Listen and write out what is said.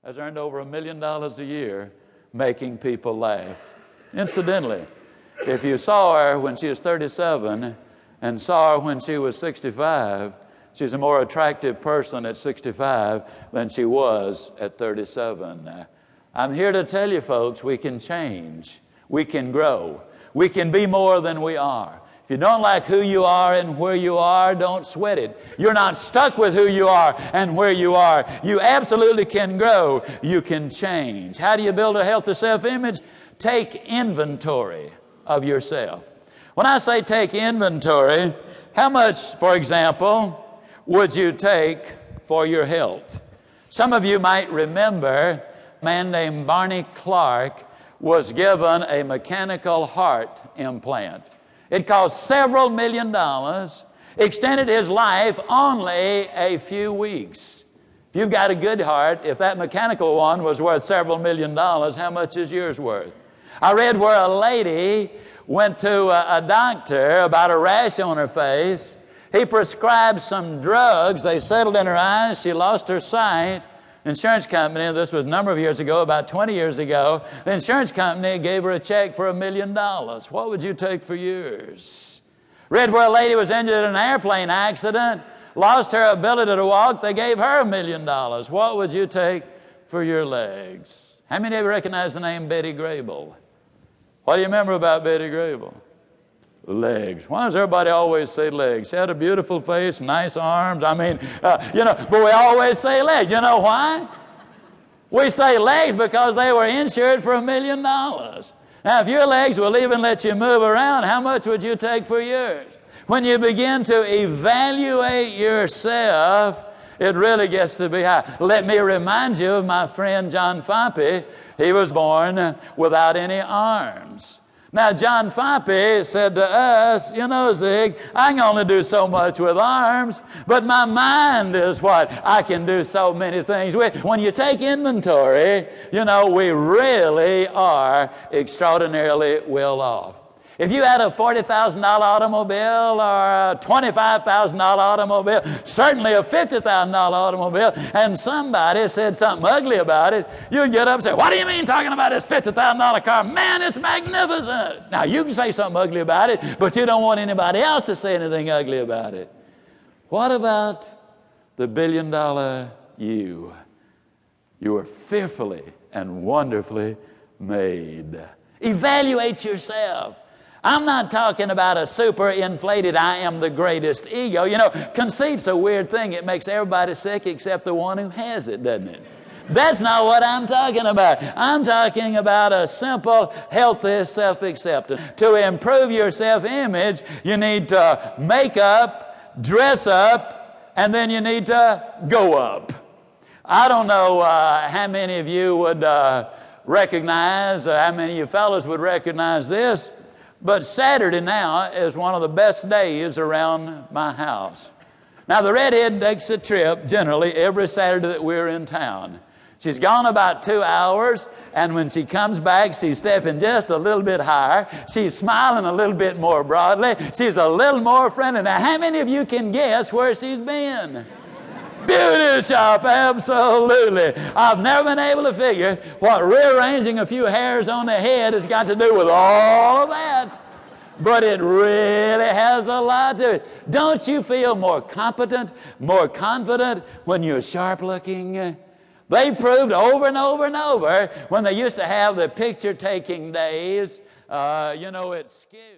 has earned over $1 million a year making people laugh. Incidentally, if you saw her when she was 37 and saw her when she was 65, she's a more attractive person at 65 than she was at 37. I'm here to tell you, folks, we can change. We can grow. We can be more than we are. If you don't like who you are and where you are, don't sweat it. You're not stuck with who you are and where you are. You absolutely can grow. You can change. How do you build a healthy self-image? Take inventory of yourself. When I say take inventory, how much, for example, would you take for your health? Some of you might remember a man named Barney Clark was given a mechanical heart implant. It cost several $1 million, extended his life only a few weeks. If you've got a good heart, if that mechanical one was worth several $1 million, how much is yours worth? I read where a lady went to a doctor about a rash on her face. He prescribed some drugs. They settled in her eyes. She lost her sight. The insurance company, this was a number of years ago, about 20 years ago, the insurance company gave her a check for $1 million. What would you take for yours? Read where a lady was injured in an airplane accident, lost her ability to walk. They gave her $1 million. What would you take for your legs? How many of you recognize the name Betty Grable? What do you remember about Betty Grable? Legs. Why does everybody always say legs? She had a beautiful face, nice arms. But we always say legs. You know why? We say legs because they were insured for $1 million. Now, if your legs will even let you move around, how much would you take for yours? When you begin to evaluate yourself, it really gets to be high. Let me remind you of my friend John Foppe. He was born without any arms. Now, John Foppe said to us, you know, Zig, I can only do so much with arms, but my mind is what I can do so many things with. When you take inventory, you know, we really are extraordinarily well off. If you had a $40,000 automobile or a $25,000 automobile, certainly a $50,000 automobile, and somebody said something ugly about it, you'd get up and say, what do you mean talking about this $50,000 car? Man, it's magnificent. Now, you can say something ugly about it, but you don't want anybody else to say anything ugly about it. What about the $1 billion you? You were fearfully and wonderfully made. Evaluate yourself. I'm not talking about a super inflated, I am the greatest ego. You know, conceit's a weird thing. It makes everybody sick except the one who has it, doesn't it? That's not what I'm talking about. I'm talking about a simple, healthy self-acceptance. To improve your self-image, you need to make up, dress up, and then you need to go up. I don't know how many of you would recognize, how many of you fellas would recognize this, but Saturday now is one of the best days around my house. Now, the redhead takes a trip generally every Saturday that we're in town. She's gone about 2 hours, and when she comes back, she's stepping just a little bit higher. She's smiling a little bit more broadly. She's a little more friendly. Now, how many of you can guess where she's been? Beauty shop, absolutely. I've never been able to figure what rearranging a few hairs on the head has got to do with all of that. But it really has a lot to it. Don't you feel more competent, more confident when you're sharp looking? They proved over and over and over when they used to have the picture taking days, it's skewed.